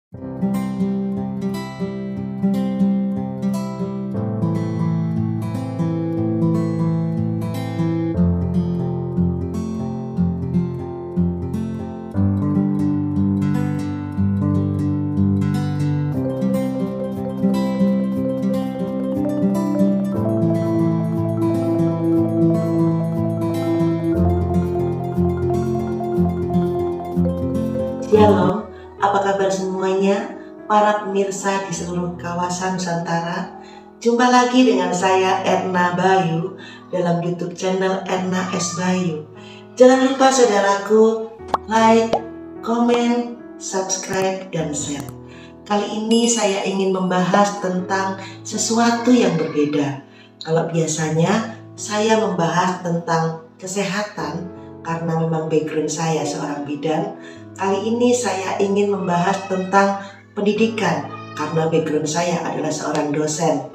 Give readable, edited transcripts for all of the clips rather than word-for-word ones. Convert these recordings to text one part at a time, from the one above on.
Shalom, apa kabar semuanya para pemirsa di seluruh kawasan Nusantara? Jumpa lagi dengan saya Erna Bayu dalam YouTube channel Erna S. Bayu. Jangan lupa saudaraku, like, komen, subscribe, dan share. Kali ini saya ingin membahas tentang sesuatu yang berbeda. Kalau biasanya saya membahas tentang kesehatan karena memang background saya seorang bidan. Kali ini saya ingin membahas tentang pendidikan karena background saya adalah seorang dosen.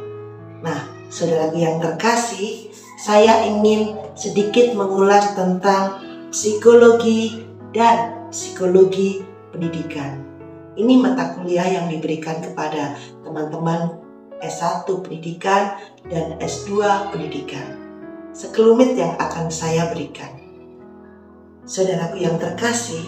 Nah, saudaraku yang terkasih, saya ingin sedikit mengulas tentang psikologi dan psikologi pendidikan. Ini mata kuliah yang diberikan kepada teman-teman S1 pendidikan dan S2 pendidikan. Sekelumit yang akan saya berikan. Saudaraku yang terkasih,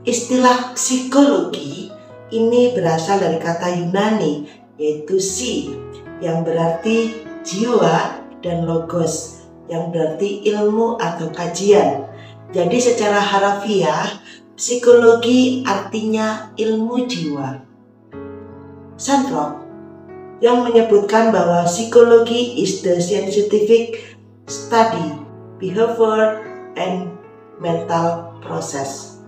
istilah psikologi ini berasal dari kata Yunani yaitu psi yang berarti jiwa dan logos yang berarti ilmu atau kajian. Jadi secara harafiah psikologi artinya ilmu jiwa. Sandrock yang menyebutkan bahwa psikologi is the scientific study, behavior, and mental process.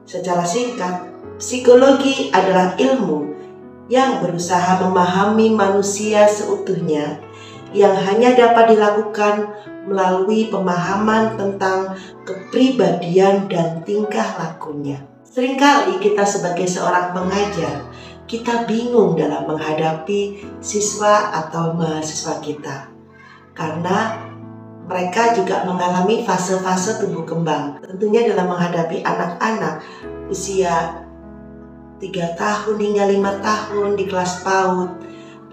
Secara singkat, psikologi adalah ilmu yang berusaha memahami manusia seutuhnya yang hanya dapat dilakukan melalui pemahaman tentang kepribadian dan tingkah lakunya. Seringkali kita sebagai seorang pengajar, kita bingung dalam menghadapi siswa atau mahasiswa kita. Karena mereka juga mengalami fase-fase tumbuh kembang. Tentunya dalam menghadapi anak-anak usia 3 tahun hingga 5 tahun di kelas PAUD,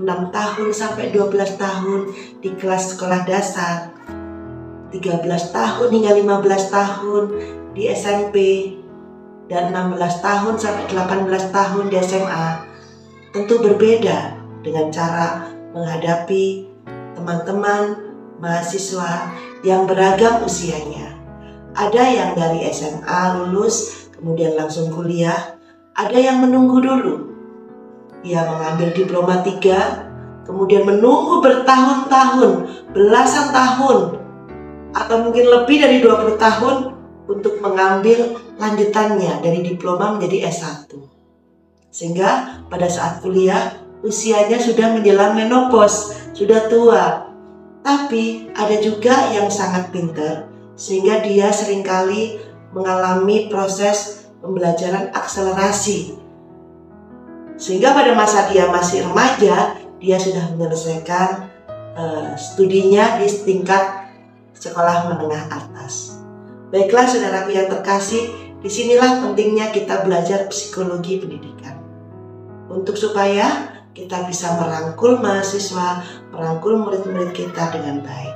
6 tahun sampai 12 tahun di kelas sekolah dasar, 13 tahun hingga 15 tahun di SMP, dan 16 tahun sampai 18 tahun di SMA. Tentu berbeda dengan cara menghadapi teman-teman mahasiswa yang beragam usianya. Ada yang dari SMA lulus kemudian langsung kuliah, ada yang menunggu dulu. Dia mengambil diploma 3, kemudian menunggu bertahun-tahun, belasan tahun, atau mungkin lebih dari 20 tahun untuk mengambil lanjutannya dari diploma menjadi S1. Sehingga pada saat kuliah usianya sudah menjelang menopause, sudah tua. Tapi ada juga yang sangat pintar sehingga dia seringkali mengalami proses pembelajaran akselerasi. Sehingga pada masa dia masih remaja, dia sudah menyelesaikan studinya di tingkat sekolah menengah atas. Baiklah saudaraku yang terkasih, disinilah pentingnya kita belajar psikologi pendidikan. Untuk supaya kita bisa merangkul mahasiswa, merangkul murid-murid kita dengan baik.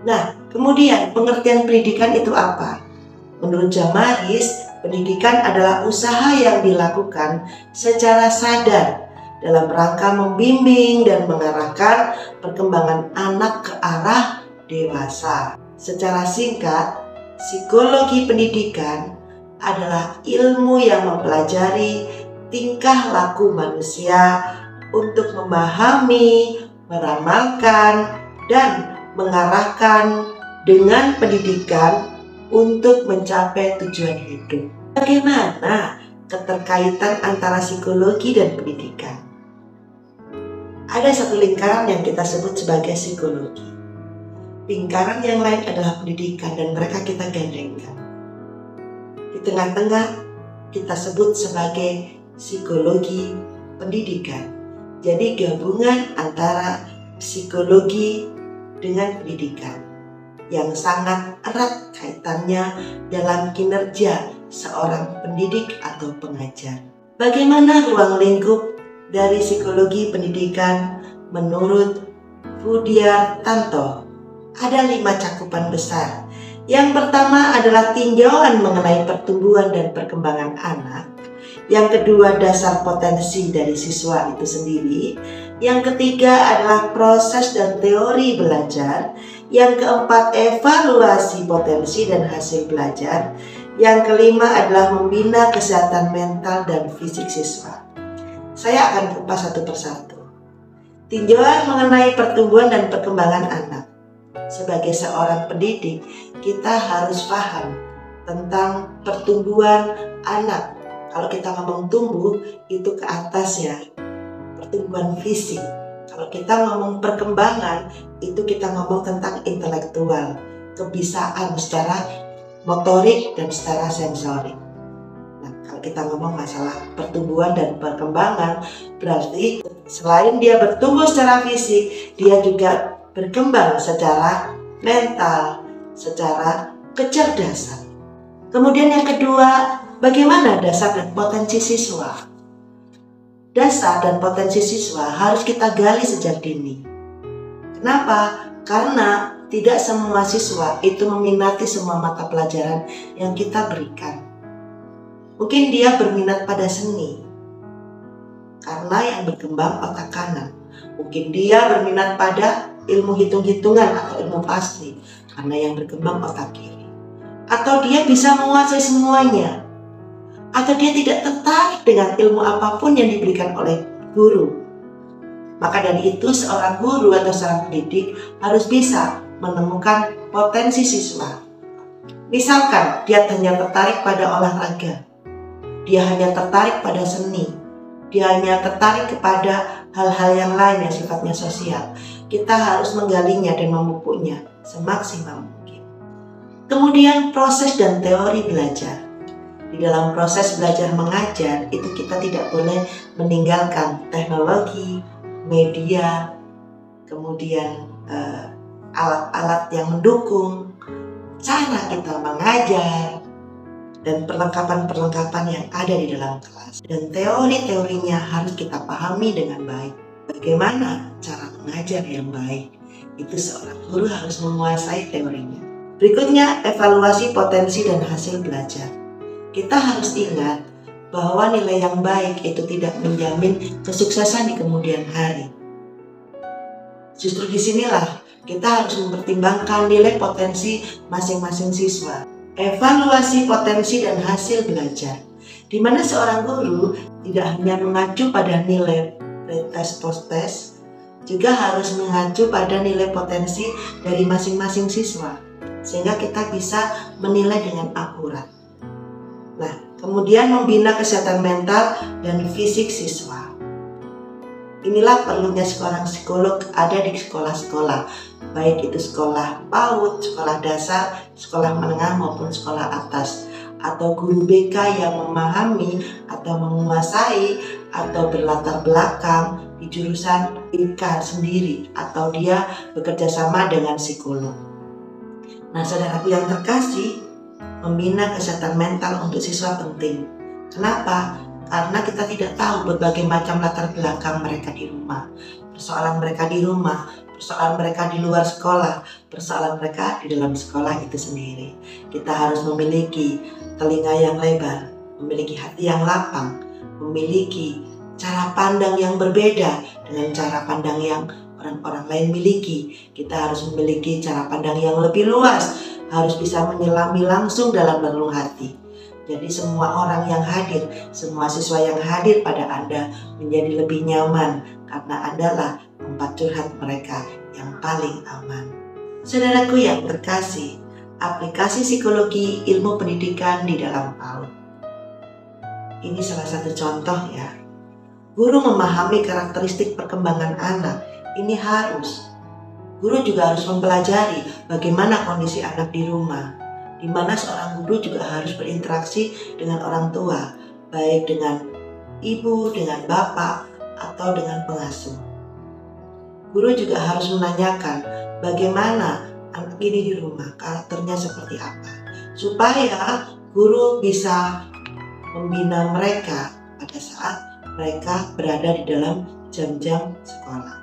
Nah, kemudian pengertian pendidikan itu apa? Menurut Jamaris, pendidikan adalah usaha yang dilakukan secara sadar dalam rangka membimbing dan mengarahkan perkembangan anak ke arah dewasa. Secara singkat, psikologi pendidikan adalah ilmu yang mempelajari tingkah laku manusia untuk memahami, meramalkan, dan mengarahkan dengan pendidikan untuk mencapai tujuan hidup. Bagaimana keterkaitan antara psikologi dan pendidikan? Ada satu lingkaran yang kita sebut sebagai psikologi. Lingkaran yang lain adalah pendidikan dan mereka kita gandengkan. Di tengah-tengah kita sebut sebagai psikologi pendidikan. Jadi gabungan antara psikologi dengan pendidikan yang sangat erat kaitannya dalam kinerja seorang pendidik atau pengajar. Bagaimana ruang lingkup dari psikologi pendidikan menurut Budiartanto? Ada 5 cakupan besar. Yang pertama adalah tinjauan mengenai pertumbuhan dan perkembangan anak. Yang kedua, dasar potensi dari siswa itu sendiri. Yang ketiga adalah proses dan teori belajar. Yang keempat, evaluasi potensi dan hasil belajar. Yang kelima adalah membina kesehatan mental dan fisik siswa. Saya akan kupas satu persatu. Tinjauan mengenai pertumbuhan dan perkembangan anak. Sebagai seorang pendidik, kita harus paham tentang pertumbuhan anak. Kalau kita ngomong tumbuh, itu ke atas ya, pertumbuhan fisik. Kalau kita ngomong perkembangan, itu kita ngomong tentang intelektual, kebiasaan secara motorik dan secara sensorik. Nah, kalau kita ngomong masalah pertumbuhan dan perkembangan, berarti selain dia bertumbuh secara fisik, dia juga berkembang secara mental, secara kecerdasan. Kemudian yang kedua, bagaimana dasar dan potensi siswa? Dasar dan potensi siswa harus kita gali sejak dini. Kenapa? Karena tidak semua siswa itu meminati semua mata pelajaran yang kita berikan. Mungkin dia berminat pada seni, karena yang berkembang otak kanan. Mungkin dia berminat pada ilmu hitung-hitungan atau ilmu pasti, karena yang berkembang otak kiri. Atau dia bisa menguasai semuanya. Atau dia tidak tertarik dengan ilmu apapun yang diberikan oleh guru. Maka dari itu seorang guru atau seorang pendidik harus bisa menemukan potensi siswa. Misalkan dia hanya tertarik pada olahraga, dia hanya tertarik pada seni, dia hanya tertarik kepada hal-hal yang lain yang sifatnya sosial. Kita harus menggalinya dan memupuknya semaksimal mungkin. Kemudian proses dan teori belajar. Di dalam proses belajar mengajar itu kita tidak boleh meninggalkan teknologi, media, kemudian alat-alat yang mendukung, cara kita mengajar, dan perlengkapan-perlengkapan yang ada di dalam kelas. Dan teori-teorinya harus kita pahami dengan baik. Bagaimana cara mengajar yang baik? Itu seorang guru harus menguasai teorinya. Berikutnya, evaluasi potensi dan hasil belajar. Kita harus ingat bahwa nilai yang baik itu tidak menjamin kesuksesan di kemudian hari. Justru disinilah kita harus mempertimbangkan nilai potensi masing-masing siswa. Evaluasi potensi dan hasil belajar, di mana seorang guru tidak hanya mengacu pada nilai pretest post-test, juga harus mengacu pada nilai potensi dari masing-masing siswa, sehingga kita bisa menilai dengan akurat. Nah, kemudian membina kesehatan mental dan fisik siswa. Inilah perlunya seorang psikolog ada di sekolah-sekolah, baik itu sekolah PAUD, sekolah dasar, sekolah menengah maupun sekolah atas, atau guru BK yang memahami atau menguasai atau berlatar belakang di jurusan IK sendiri, atau dia bekerja sama dengan psikolog. Nah, saudaraku yang terkasih, membina kesehatan mental untuk siswa penting. Kenapa? Karena kita tidak tahu berbagai macam latar belakang mereka di rumah. Persoalan mereka di rumah, persoalan mereka di luar sekolah, persoalan mereka di dalam sekolah itu sendiri. Kita harus memiliki telinga yang lebar, memiliki hati yang lapang, memiliki cara pandang yang berbeda dengan cara pandang yang orang-orang lain miliki. Kita harus memiliki cara pandang yang lebih luas, harus bisa menyelami langsung dalam relung hati. Jadi semua orang yang hadir, semua siswa yang hadir pada Anda menjadi lebih nyaman karena Andalah tempat curhat mereka yang paling aman. Saudaraku yang terkasih, aplikasi psikologi ilmu pendidikan di dalam PAUD. Ini salah satu contoh ya. Guru memahami karakteristik perkembangan anak, ini harus. Guru juga harus mempelajari bagaimana kondisi anak di rumah, di mana seorang guru juga harus berinteraksi dengan orang tua, baik dengan ibu, dengan bapak, atau dengan pengasuh. Guru juga harus menanyakan bagaimana anak ini di rumah, karakternya seperti apa, supaya guru bisa membina mereka pada saat mereka berada di dalam jam-jam sekolah.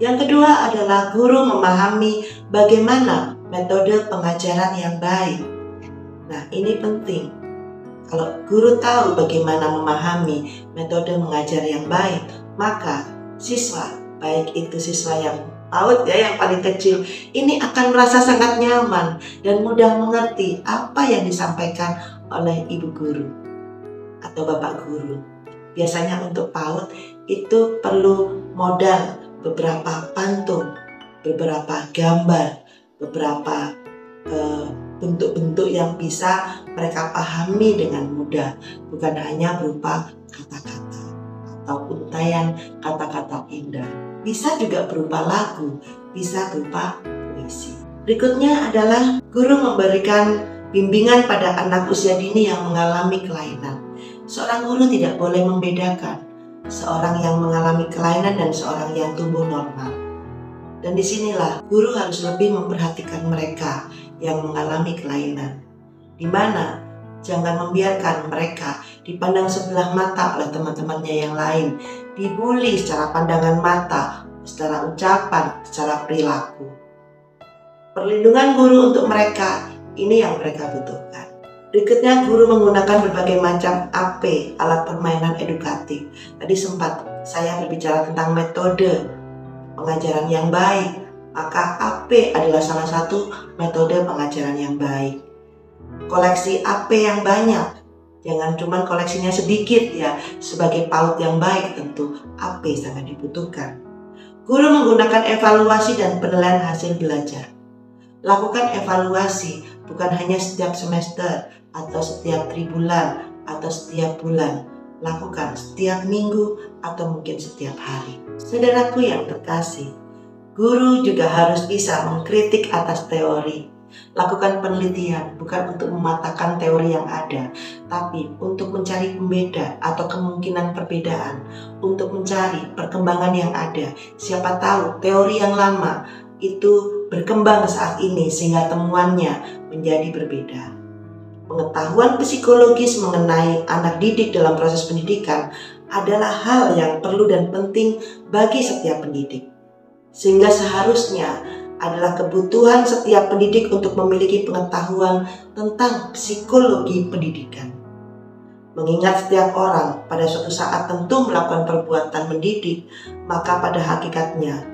Yang kedua adalah guru memahami bagaimana metode pengajaran yang baik. Nah, ini penting. Kalau guru tahu bagaimana memahami metode mengajar yang baik, maka siswa, baik itu siswa yang PAUD yang paling kecil, ini akan merasa sangat nyaman dan mudah mengerti apa yang disampaikan oleh ibu guru atau bapak guru. Biasanya untuk PAUD itu perlu modal beberapa pantun, beberapa gambar, beberapa bentuk-bentuk yang bisa mereka pahami dengan mudah, bukan hanya berupa kata-kata atau untayan kata-kata indah. Bisa juga berupa lagu, bisa berupa puisi. Berikutnya adalah guru memberikan bimbingan pada anak usia dini yang mengalami kelainan. Seorang guru tidak boleh membedakan seorang yang mengalami kelainan dan seorang yang tumbuh normal. Dan disinilah guru harus lebih memperhatikan mereka yang mengalami kelainan, di mana jangan membiarkan mereka dipandang sebelah mata oleh teman-temannya yang lain, dibully secara pandangan mata, secara ucapan, secara perilaku. Perlindungan guru untuk mereka, ini yang mereka butuhkan. Berikutnya, guru menggunakan berbagai macam AP, alat permainan edukatif. Tadi sempat saya berbicara tentang metode pengajaran yang baik. Maka AP adalah salah satu metode pengajaran yang baik. Koleksi AP yang banyak, jangan cuma koleksinya sedikit ya. Sebagai PAUD yang baik tentu AP sangat dibutuhkan. Guru menggunakan evaluasi dan penilaian hasil belajar. Lakukan evaluasi bukan hanya setiap semester atau setiap tribulan atau setiap bulan. Lakukan setiap minggu atau mungkin setiap hari. Saudaraku yang terkasih, guru juga harus bisa mengkritik atas teori. Lakukan penelitian bukan untuk mematahkan teori yang ada, tapi untuk mencari pembeda atau kemungkinan perbedaan, untuk mencari perkembangan yang ada. Siapa tahu teori yang lama itu berkembang saat ini sehingga temuannya menjadi berbeda. Pengetahuan psikologis mengenai anak didik dalam proses pendidikan adalah hal yang perlu dan penting bagi setiap pendidik. Sehingga seharusnya adalah kebutuhan setiap pendidik untuk memiliki pengetahuan tentang psikologi pendidikan. Mengingat setiap orang pada suatu saat tentu melakukan perbuatan mendidik, maka pada hakikatnya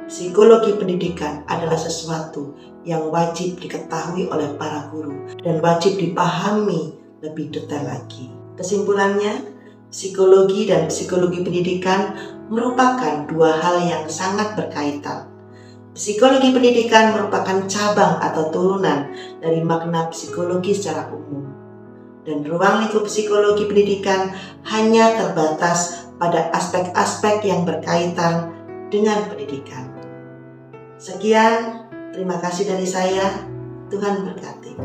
psikologi pendidikan adalah sesuatu yang wajib diketahui oleh para guru dan wajib dipahami lebih detail lagi. Kesimpulannya, psikologi dan psikologi pendidikan merupakan dua hal yang sangat berkaitan. Psikologi pendidikan merupakan cabang atau turunan dari makna psikologi secara umum. Dan ruang lingkup psikologi pendidikan hanya terbatas pada aspek-aspek yang berkaitan dengan pendidikan. Sekian, terima kasih dari saya. Tuhan berkati.